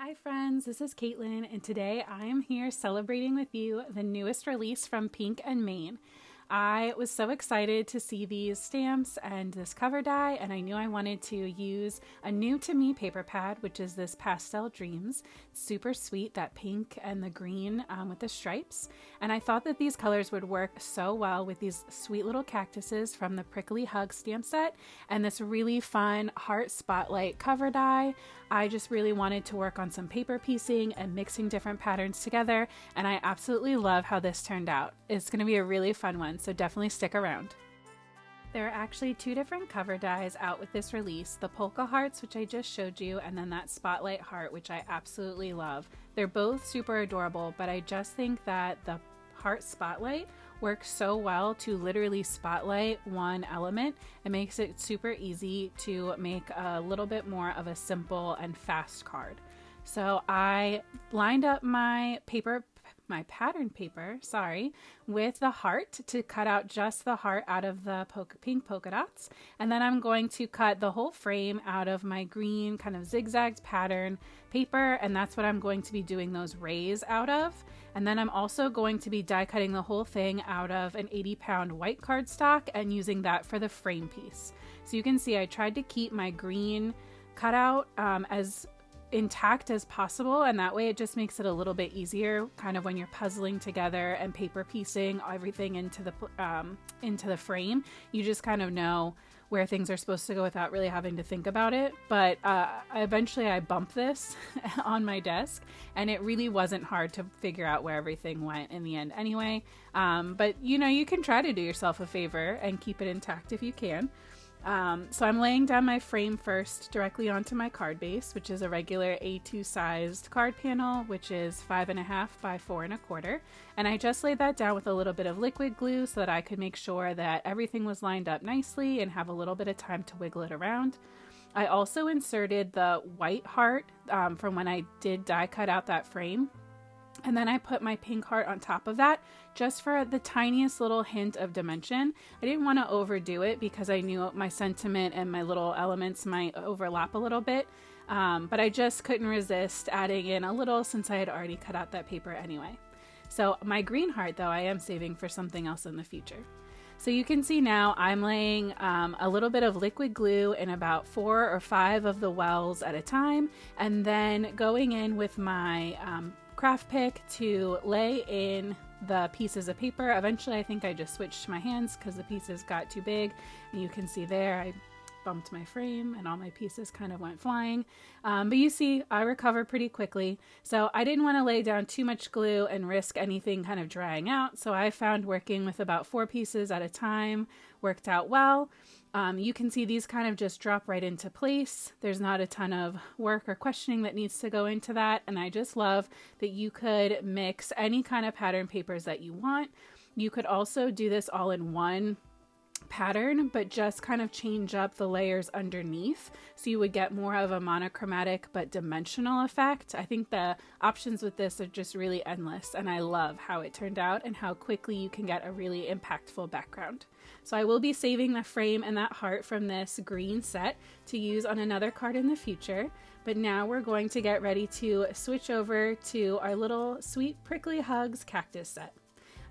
Hi friends, this is Caitlin, and today I am here celebrating with you the newest release from Pink and Maine. I was so excited to see these stamps and this cover die, and I knew I wanted to use a new to me paper pad, which is this Pastel Dreams. It's super sweet, that pink and the green with the stripes. And I thought that these colors would work so well with these sweet little cactuses from the Prickly Hug stamp set and this really fun heart spotlight cover die. I just really wanted to work on some paper piecing and mixing different patterns together, and I absolutely love how this turned out. It's going to be a really fun one, so definitely stick around. There are actually two different cover dies out with this release, the polka hearts, which I just showed you, and then that spotlight heart, which I absolutely love. They're both super adorable, but I just think that the heart spotlight works so well to literally spotlight one element. It makes it super easy to make a little bit more of a simple and fast card. So I lined up my pattern paper, with the heart to cut out just the heart out of the pink polka dots. And then I'm going to cut the whole frame out of my green kind of zigzagged pattern paper. And that's what I'm going to be doing those rays out of. And then I'm also going to be die cutting the whole thing out of an 80-pound white cardstock and using that for the frame piece. So you can see I tried to keep my green cutout as intact as possible, and that way it just makes it a little bit easier kind of when you're puzzling together and paper piecing everything into the frame. You just kind of know where things are supposed to go without really having to think about it. But eventually I bumped this on my desk, and it really wasn't hard to figure out where everything went in the end anyway. But you can try to do yourself a favor and keep it intact if you can. So I'm laying down my frame first directly onto my card base, which is a regular A2 sized card panel, which is 5.5 by 4.25. And I just laid that down with a little bit of liquid glue so that I could make sure that everything was lined up nicely and have a little bit of time to wiggle it around. I also inserted the white heart from when I did die cut out that frame. And then I put my pink heart on top of that just for the tiniest little hint of dimension. I didn't want to overdo it because I knew my sentiment and my little elements might overlap a little bit. But I just couldn't resist adding in a little since I had already cut out that paper anyway. So my green heart, though, I am saving for something else in the future. So you can see now I'm laying a little bit of liquid glue in about 4 or 5 of the wells at a time, and then going in with my craft pick to lay in the pieces of paper. Eventually I think I just switched to my hands because the pieces got too big, and you can see there I bumped my frame and all my pieces kind of went flying. But you see I recovered pretty quickly, so I didn't want to lay down too much glue and risk anything kind of drying out, so I found working with about 4 pieces at a time worked out well. You can see these kind of just drop right into place. There's not a ton of work or questioning that needs to go into that, and I just love that you could mix any kind of pattern papers that you want. You could also do this all in one pattern, but just kind of change up the layers underneath, so you would get more of a monochromatic but dimensional effect. I think the options with this are just really endless, and I love how it turned out and how quickly you can get a really impactful background. So I will be saving the frame and that heart from this green set to use on another card in the future. But now we're going to get ready to switch over to our little Sweet Prickly Hugs cactus set.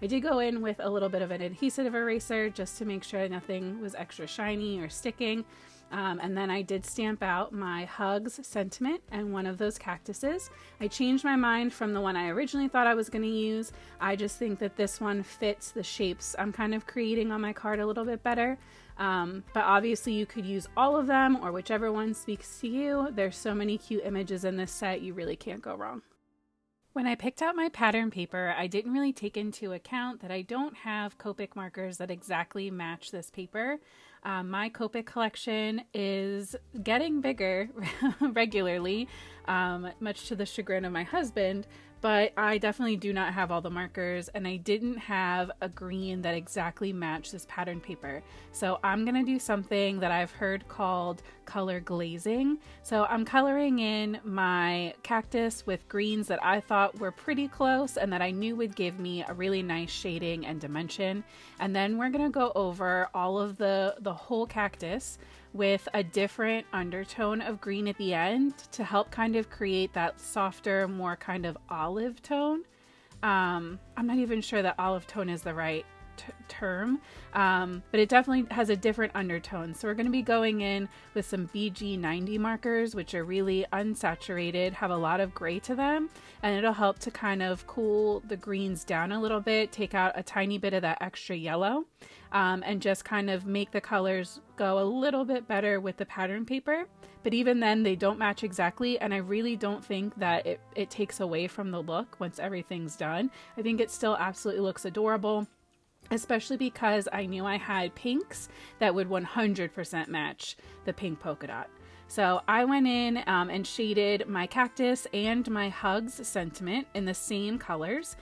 I did go in with a little bit of an adhesive eraser just to make sure nothing was extra shiny or sticking. And then I did stamp out my Hugs sentiment and one of those cactuses. I changed my mind from the one I originally thought I was going to use. I just think that this one fits the shapes I'm kind of creating on my card a little bit better. But obviously you could use all of them or whichever one speaks to you. There's so many cute images in this set, you really can't go wrong. When I picked out my pattern paper, I didn't really take into account that I don't have Copic markers that exactly match this paper. My Copic collection is getting bigger regularly, much to the chagrin of my husband, but I definitely do not have all the markers, and I didn't have a green that exactly matched this pattern paper. So I'm going to do something that I've heard called color glazing. So I'm coloring in my cactus with greens that I thought were pretty close and that I knew would give me a really nice shading and dimension. And then we're going to go over all of the whole cactus with a different undertone of green at the end to help kind of create that softer, more kind of olive tone. I'm not even sure that olive tone is the right term, but it definitely has a different undertone. So we're going to be going in with some BG90 markers, which are really unsaturated, have a lot of gray to them, and it'll help to kind of cool the greens down a little bit, take out a tiny bit of that extra yellow, and just kind of make the colors go a little bit better with the pattern paper. But even then, they don't match exactly, and I really don't think that it takes away from the look once everything's done. I think it still absolutely looks adorable, especially because I knew I had pinks that would 100% match the pink polka dot. So I went in and shaded my cactus and my hugs sentiment in the same colors,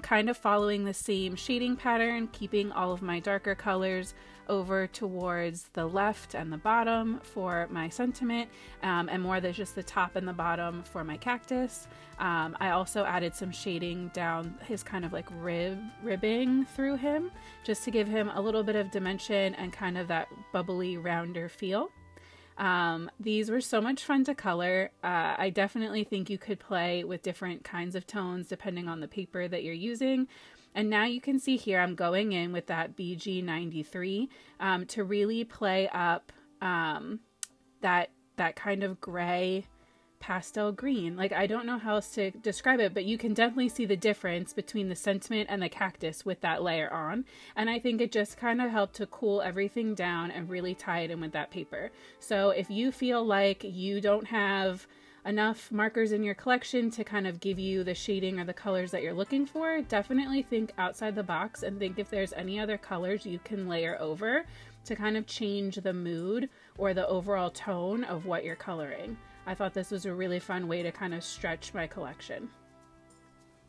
kind of following the same shading pattern, keeping all of my darker colors over towards the left and the bottom for my sentiment, and more than just the top and the bottom for my cactus. I also added some shading down his kind of like ribbing through him, just to give him a little bit of dimension and kind of that bubbly, rounder feel. These were so much fun to color. I definitely think you could play with different kinds of tones depending on the paper that you're using. And now you can see here I'm going in with that BG93 to really play up that kind of gray pastel green. Like, I don't know how else to describe it, but you can definitely see the difference between the sentiment and the cactus with that layer on. And I think it just kind of helped to cool everything down and really tie it in with that paper. So if you feel like you don't have enough markers in your collection to kind of give you the shading or the colors that you're looking for, definitely think outside the box and think if there's any other colors you can layer over to kind of change the mood or the overall tone of what you're coloring. I thought this was a really fun way to kind of stretch my collection.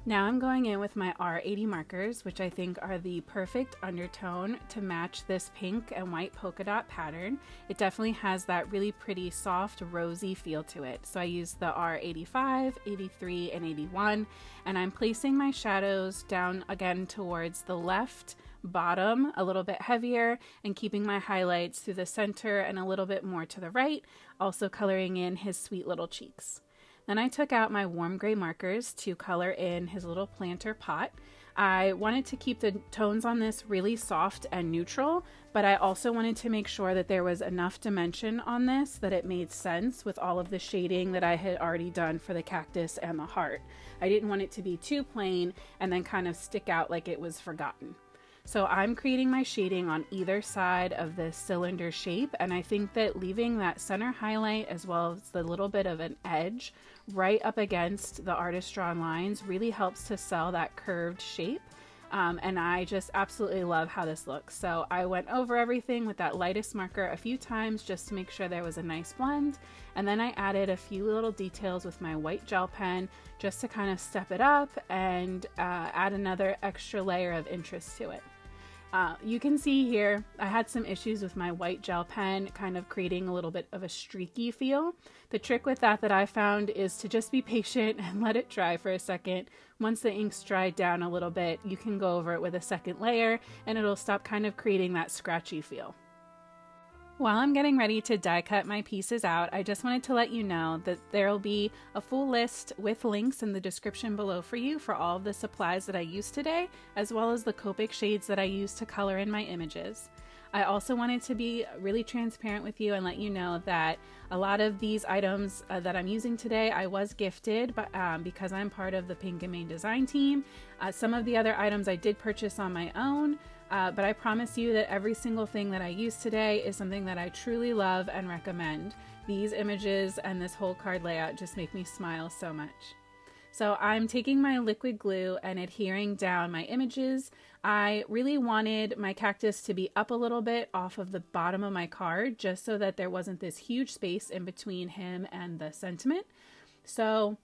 Now I'm going in with my R80 markers, which I think are the perfect undertone to match this pink and white polka dot pattern. It definitely has that really pretty soft rosy feel to it. So I used the R85, 83, and 81, and I'm placing my shadows down again towards the left bottom a little bit heavier and keeping my highlights through the center and a little bit more to the right, also coloring in his sweet little cheeks. Then I took out my warm gray markers to color in his little planter pot. I wanted to keep the tones on this really soft and neutral, but I also wanted to make sure that there was enough dimension on this that it made sense with all of the shading that I had already done for the cactus and the heart. I didn't want it to be too plain and then kind of stick out like it was forgotten. So I'm creating my shading on either side of this cylinder shape, and I think that leaving that center highlight as well as the little bit of an edge right up against the artist drawn lines really helps to sell that curved shape. And I just absolutely love how this looks. So I went over everything with that lightest marker a few times just to make sure there was a nice blend. And then I added a few little details with my white gel pen just to kind of step it up and add another extra layer of interest to it. You can see here, I had some issues with my white gel pen kind of creating a little bit of a streaky feel. The trick with that I found is to just be patient and let it dry for a second. Once the ink's dried down a little bit, you can go over it with a second layer and it'll stop kind of creating that scratchy feel. While I'm getting ready to die cut my pieces out, I just wanted to let you know that there will be a full list with links in the description below for you for all of the supplies that I used today, as well as the Copic shades that I used to color in my images. I also wanted to be really transparent with you and let you know that a lot of these items that I'm using today I was gifted because I'm part of the Pink and Main design team. Some of the other items I did purchase on my own. But I promise you that every single thing that I use today is something that I truly love and recommend. These images and this whole card layout just make me smile so much. So I'm taking my liquid glue and adhering down my images. I really wanted my cactus to be up a little bit off of the bottom of my card just so that there wasn't this huge space in between him and the sentiment. So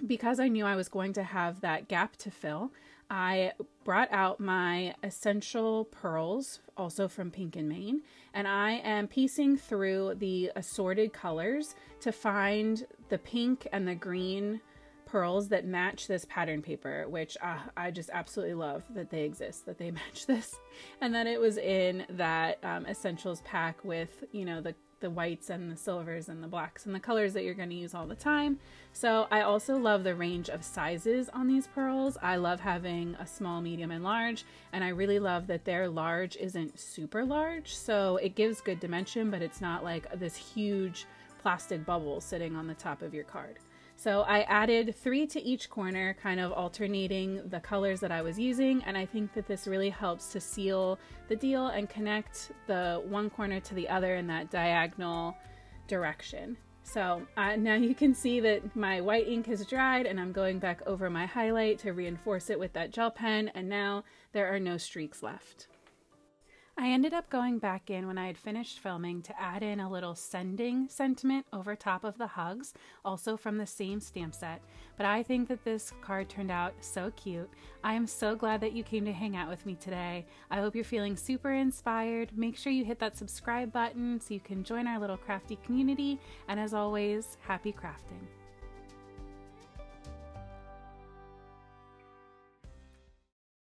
because I knew I was going to have that gap to fill, I brought out my essential pearls, also from Pink and Main, and I am piecing through the assorted colors to find the pink and the green pearls that match this pattern paper, which I just absolutely love that they exist, that they match this, and that it was in that essentials pack with, you know, the the whites and the silvers and the blacks and the colors that you're going to use all the time. So I also love the range of sizes on these pearls. I love having a small, medium, and large, and I really love that their large isn't super large, so it gives good dimension, but it's not like this huge plastic bubble sitting on the top of your card. So I added 3 to each corner, kind of alternating the colors that I was using, and I think that this really helps to seal the deal and connect the one corner to the other in that diagonal direction. So now you can see that my white ink has dried, and I'm going back over my highlight to reinforce it with that gel pen, and now there are no streaks left. I ended up going back in when I had finished filming to add in a little sending sentiment over top of the hugs, also from the same stamp set, but I think that this card turned out so cute. I am so glad that you came to hang out with me today. I hope you're feeling super inspired. Make sure you hit that subscribe button so you can join our little crafty community, and as always, happy crafting.